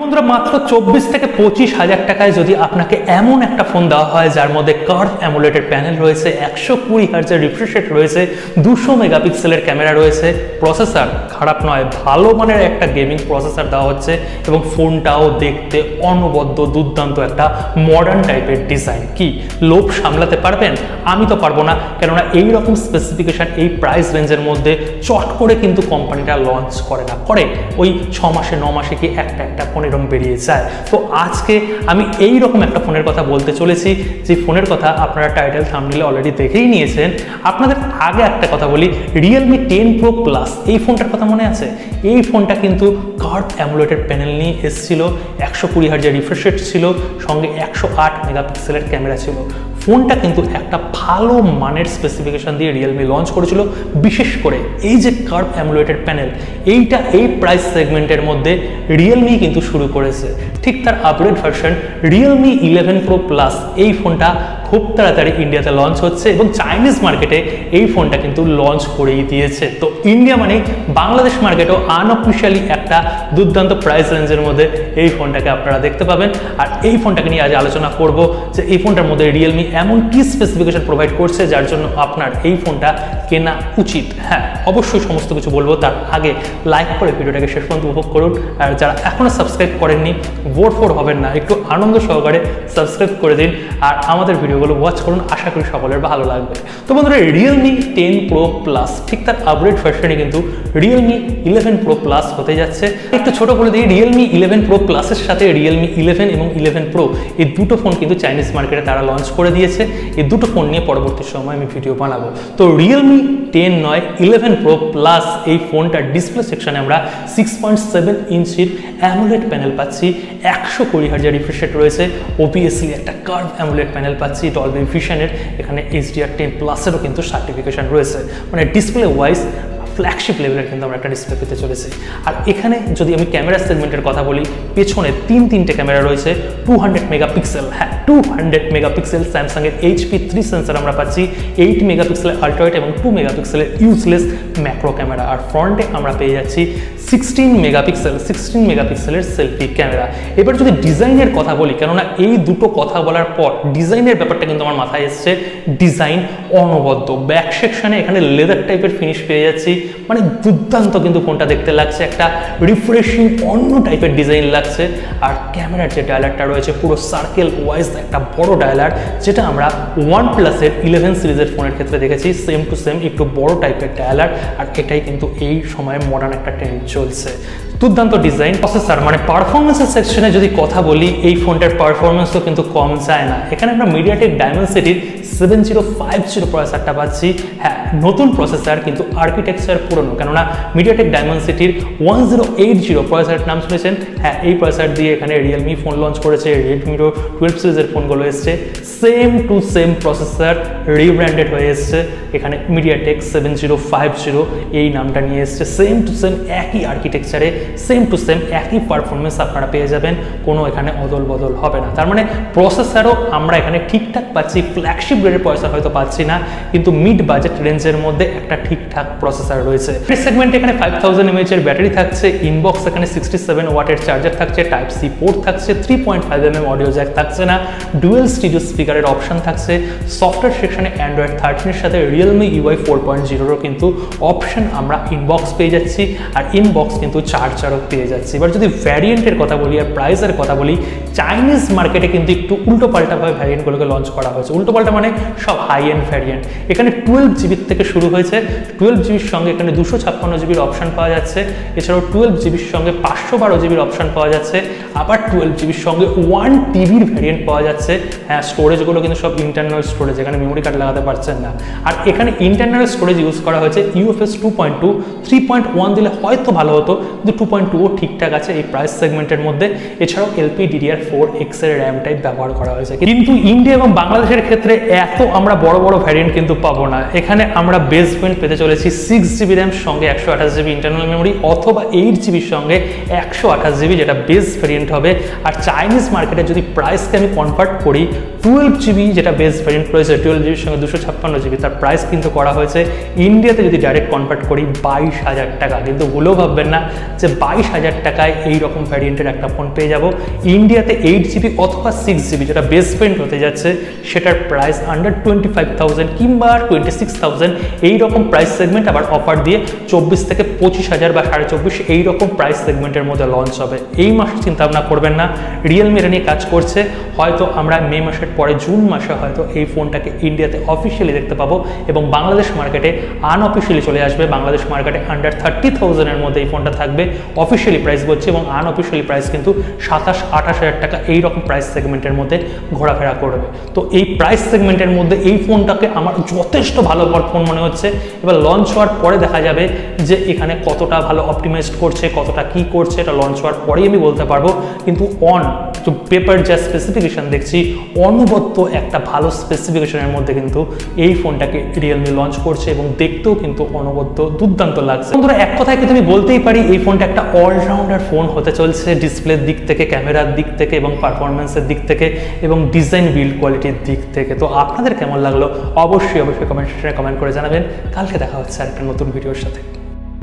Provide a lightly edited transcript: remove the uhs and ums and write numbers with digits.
বন্ধুরা মাত্র 24 থেকে 25,000 টাকায় যদি আপনাকে এমন একটা ফোন দেওয়া হয় যার মধ্যে কার্ভ অ্যামোলেডের প্যানেল রয়েছে, 120 হার্টজের রিফ্রেশ রেট রয়েছে, 200 মেগাপিক্সেলের ক্যামেরা রয়েছে, প্রসেসর খারাপ নয়, ভালো মানের একটা গেমিং প্রসেসর দেওয়া হচ্ছে এবং ফোনটাও দেখতে অনবদ্য দুর্দান্ত একটা মডার্ন টাইপের ডিজাইন, কি লোভ সামলাতে পারবেন? আমি তো পারবো না, কেননা এই রকম স্পেসিফিকেশন এই প্রাইস রেঞ্জের মধ্যে চট করে কিন্তু কোম্পানিটা লঞ্চ করে না, করে ওই 6 মাসে 9 মাসে কি একটা ফোন এরকম বেরিয়ে যায়। তো আজকে আমি এই রকম একটা ফোনের কথা বলতে চলেছি, যে ফোনের কথা আপনারা টাইটেল থাম্বনেইলে অলরেডি দেখেই নিয়েছেন। আপনাদের আগে একটা কথা বলি, Realme 10 Pro Plus এই ফোনটার কথা মনে আছে? এই ফোনটা কিন্তু কার্ভ অ্যামোলেডের প্যানেল নিয়ে এসেছিল, 120 হার্টজের রিফ্রেশ রেট ছিল, সঙ্গে 108 মেগাপিক্সেলের ক্যামেরা ছিল। ফোনটা কিন্তু একটা ভালো মানের স্পেসিফিকেশন দিয়ে Realme লঞ্চ করেছিল। বিশেষ করে এই যে কার্ভ অ্যামোলেডের প্যানেল, এইটা এই প্রাইস সেগমেন্টের মধ্যে Realme কিন্তু শুরু করেছে। ঠিক তার upgrade version Realme 11 Pro Plus এই ফোনটা খুব তাড়াতাড়ি ইন্ডিয়াতে লঞ্চ হচ্ছে এবং চাইনিজ মার্কেটে এই ফোনটা কিন্তু লঞ্চ করেই দিয়েছে। তো ইন্ডিয়া মানে বাংলাদেশ মার্কেটও আনঅফিশিয়ালি একটা দুর্দান্ত প্রাইস রেঞ্জের মধ্যে এই ফোনটাকে আপনারা দেখতে পাবেন। আর এই ফোনটাকে নিয়ে আজ আলোচনা করব যে এই ফোনটার মধ্যে Realme এমন কি স্পেসিফিকেশন প্রোভাইড করছে যার জন্য আপনার এই ফোনটা কেনা উচিত। হ্যাঁ, অবশ্যই সমস্ত কিছু বলবো, তার আগে লাইক করে ভিডিওটাকে শেষ পর্যন্ত উপভোগ করুন। আর যারা এখনো সাবস্ক্রাইব করেননি, ভোট হবেন না, একটু আনন্দ সহকারে সাবস্ক্রাইব করে দিন আর আমাদের ভিডিওগুলো ওয়াচ করুন, আশা করি সকলের ভালো লাগবে। তো বন্ধুরা, Realme 10 Pro Plus ঠিক তার আপগ্রেড ভার্সনে কিন্তু Realme 11 Pro Plus হতে যাচ্ছে। একটু ছোট বলে দিই, Realme 11 Pro Plus এর সাথে Realme 11 এবং 11 Pro এই দুটো ফোন কিন্তু চাইনিজ মার্কেটে তারা লঞ্চ করে দিয়েছে। এই দুটো ফোন নিয়ে পরবর্তী সময় আমি ভিডিও বানাবো। তো Realme 10 নয় 11 Pro Plus এই ফোনটার ডিসপ্লে সেকশনে আমরা 6.7 ইঞ্চির অ্যামোলেড প্যানেল পাচ্ছি, 120 হার্টজের রিফ্রেশ রেট রয়েছে, ওবিএসলি একটা কার্ভ অ্যামোলেড প্যানেল পাচ্ছি, ডলবি ভিশনের, এখানে HDR10+এরও কিন্তু সার্টিফিকেশন রয়েছে। মানে ডিসপ্লে ওয়াইজ ফ্ল্যাগশিপ লেভেলের কিন্তু আমরা একটা ডিসপ্লে পেতে চলেছি। আর এখানে যদি আমি ক্যামেরা সেগমেন্টের কথা বলি, পেছনে তিনটে ক্যামেরা রয়েছে, 200 মেগাপিক্সেল, হ্যাঁ 200 মেগাপিক্সেল স্যামসাংয়ের HP3 সেন্সর আমরা পাচ্ছি, 8 মেগাপিক্সেলের আল্ট্রাওয়াইড এবং 2 মেগাপিক্সেলের ইউজলেস ম্যাক্রো ক্যামেরা। আর ফ্রন্টে আমরা পেয়ে যাচ্ছি 16 মেগাপিক্সেলের সেলফি ক্যামেরা। এবার যদি ডিজাইনের কথা বলি, কেননা এই দুটো কথা বলার পর ডিজাইনের ব্যাপারটা কিন্তু আমার মাথায় এসছে, ডিজাইন অনবদ্য। ব্যাক সেকশনে এখানে লেদার টাইপের ফিনিশ পেয়ে যাচ্ছি, মানে দুর্দান্ত কিন্তু ফোনটা দেখতে লাগছে, একটা রিফ্রেশিং অন্য টাইপের ডিজাইন লাগছে। আর ক্যামেরার যে ডায়ালারটা রয়েছে পুরো সার্কেল ওয়াইজ একটা বড় ডায়ালার, যেটা আমরা OnePlus-এর 11 সিরিজের ফোনের ক্ষেত্রে দেখেছি, সেম টু সেম একটু বড় টাইপের ডায়ালার। আর এটাই কিন্তু এই সময়ে মডার্ন একটা ট্রেন্ড চলছে। দুর্দান্ত ডিজাইন। প্রসেসর মানে পারফরমেন্সের সেকশনে যদি কথা বলি, এই ফোনটার পারফরমেন্সও কিন্তু কম যায় না। এখানে আমরা মিডিয়াটেক ডায়মেনসিটির 7050 প্রসেসরটা পাচ্ছি। হ্যাঁ, নতুন প্রসেসর কিন্তু আর্কিটেকচার পুরনো, কেননা মিডিয়াটেক ডায়মেনসিটির 1080 প্রসেসরের নাম শুনেছেন। হ্যাঁ, এই প্রসেসর দিয়ে এখানে Realme ফোন লঞ্চ করেছে, রেডমিরও 12 সিরিজের ফোনগুলো এসছে, same to same processor rebranded হয়ে এসছে। এখানে মিডিয়াটেক 7050 এই নামটা নিয়ে এসছে, সেম টু সেম একই আর্কিটেকচারে, সেম টু সেম একই পারফরমেন্স আপনারা পেয়ে যাবেন, কোনো এখানে অদল বদল হবে না। তার মানে প্রসেসরও আমরা এখানে ঠিকঠাক পাচ্ছি, ফ্ল্যাগশিপ গ্রেডের প্রসেসর হয়তো পাচ্ছি না, কিন্তু মিড বাজেট রেঞ্জের মধ্যে একটা ঠিকঠাক প্রসেসর রয়েছে। এই সেগমেন্টে এখানে 5000 mAh এর ব্যাটারি থাকছে, ইনবক্স এখানে 67 ওয়াটের চার্জার থাকছে, টাইপ সি পোর্ট থাকছে, 3.5 mm অডিও জ্যাক থাকছে না, ডুয়েল স্টিরিও স্পিকারের অপশন থাকছে। সফটওয়্যার সেকশনে Android 13 এর সাথে Realme UI 4.0 কিন্তু অপশন আমরা ইনবক্স পেয়ে যাচ্ছি, আর ইনবক্স কিন্তু চার্জারও পেয়ে যাচ্ছি। এবার যদি ভ্যারিয়েন্টের কথা বলি আর প্রাইসের কথা বলি, চাইনিজ মার্কেটে কিন্তু একটু উল্টোপাল্টাভাবে ভ্যারিয়েন্টগুলোকে লঞ্চ করা হয়েছে। উল্টোপাল্টা মানে সব হাই এন্ড ভ্যারিয়েন্ট। এখানে 12 জিবির থেকে শুরু হয়েছে, 12 জিবির সঙ্গে এখানে 256 জিবির অপশন পাওয়া যাচ্ছে, এছাড়াও 12 জিবির সঙ্গে 512 জিবির অপশন পাওয়া যাচ্ছে, আবার 12 জিবির সঙ্গে 1 টিবির ভ্যারিয়েন্ট পাওয়া যাচ্ছে। হ্যাঁ, স্টোরেজগুলো কিন্তু সব ইন্টারনাল স্টোরেজ, এখানে মেমোরি কার্ড লাগাতে পারছেন না। আর এখানে ইন্টারনাল স্টোরেজ ইউজ করা হয়েছে UFS 2.2, 3.1 দিলে হয়তো ভালো হতো, কিন্তু 2.2ও ঠিকঠাক আছে এই প্রাইস সেগমেন্টের মধ্যে। এছাড়াও LPDDR4X এর র্যাম টাইপ ব্যবহার করা হয়েছে, কিন্তু ইন্ডিয়া এবং বাংলাদেশের ক্ষেত্রে এত আমরা বড় বড় ভ্যারিয়েন্ট কিন্তু পাবো না। এখানে আমরা বেস ভ্যারিয়েন্ট পেতে চলেছি 6GB র্যাম সঙ্গে 128GB ইন্টারনাল মেমোরি, অথবা 8GBর সঙ্গে 128GB, যেটা বেস ভ্যারিয়েন্ট হবে। আর চাইনিজ মার্কেটে যদি প্রাইসকে আমি কনভার্ট করি, 12GB যেটা বেস ভ্যারিয়েন্ট রয়েছে, 12GBর সঙ্গে 256GB, তার প্রাইস কিন্তু করা হয়েছে ইন্ডিয়াতে যদি ডাইরেক্ট কনভার্ট করি 22,000 টাকা। কিন্তু ভুলেও ভাববেন না যে 22,000 টাকায় এই রকম ভ্যারিয়েন্টের একটা ফোন পেয়ে যাব। ইন্ডিয়াতে 8GB অথবা 6GB যেটা বেস ভ্যারিয়েন্ট হতে যাচ্ছে, সেটার প্রাইস আন্ডার 25,000 কিংবা 26,000 এই রকম প্রাইস সেগমেন্ট, আবার অফার দিয়ে 24 থেকে 25,000 বা 24,500 এই রকম প্রাইস সেগমেন্টের মধ্যে লঞ্চ হবে। এই মাসে চিন্তা ভাবনা করবেন না, রিয়েলমি এটা নিয়ে কাজ করছে। হয়তো আমরা মে মাসের পরে জুন মাসে হয়তো এই ফোনটাকে ইন্ডিয়াতে অফিসিয়ালি দেখতে পাবো এবং বাংলাদেশ মার্কেটে আনঅফিসিয়ালি চলে আসবে। বাংলাদেশ মার্কেটে আন্ডার 30,000-এর মধ্যে এই ফোনটা থাকবে, অফিসিয়ালি প্রাইস বলছে, এবং আনঅফিসিয়ালি প্রাইস কিন্তু 27-28,000 টাকা এইরকম প্রাইস সেগমেন্টের মধ্যে ঘোরাফেরা করবে। তো এই প্রাইস সেগমেন্টের মধ্যে এই ফোনটাকে আমার যথেষ্ট ভালো ফোন মনে হচ্ছে। এবার লঞ্চ হওয়ার পরে দেখা যাবে যে এখানে কতটা ভালো অপটিমাইজড করছে, কতটা কি করছে, এটা লঞ্চ হওয়ার পরেই আমি বলতে পারবো। কিন্তু তো পেপার যা স্পেসিফিকেশন দেখছি, অনবদ্য একটা ভালো স্পেসিফিকেশনের মধ্যে কিন্তু এই ফোনটাকে রিয়েলমি লঞ্চ করছে এবং দেখতেও কিন্তু অনবদ্য দুর্দান্ত লাগছে। বন্ধুরা, এক কথায় কিন্তু আমি বলতেই পারি এই ফোনটা একটা অলরাউন্ডার ফোন হতে চলছে, ডিসপ্লের দিক থেকে, ক্যামেরার দিক থেকে এবং পারফরমেন্সের দিক থেকে এবং ডিজাইন বিল্ড কোয়ালিটির দিক থেকে। তো আপনাদের কেমন লাগলো অবশ্যই কমেন্ট সেকশনে কমেন্ট করে জানাবেন। কালকে দেখা হচ্ছে আরেকটা নতুন ভিডিওর সাথে।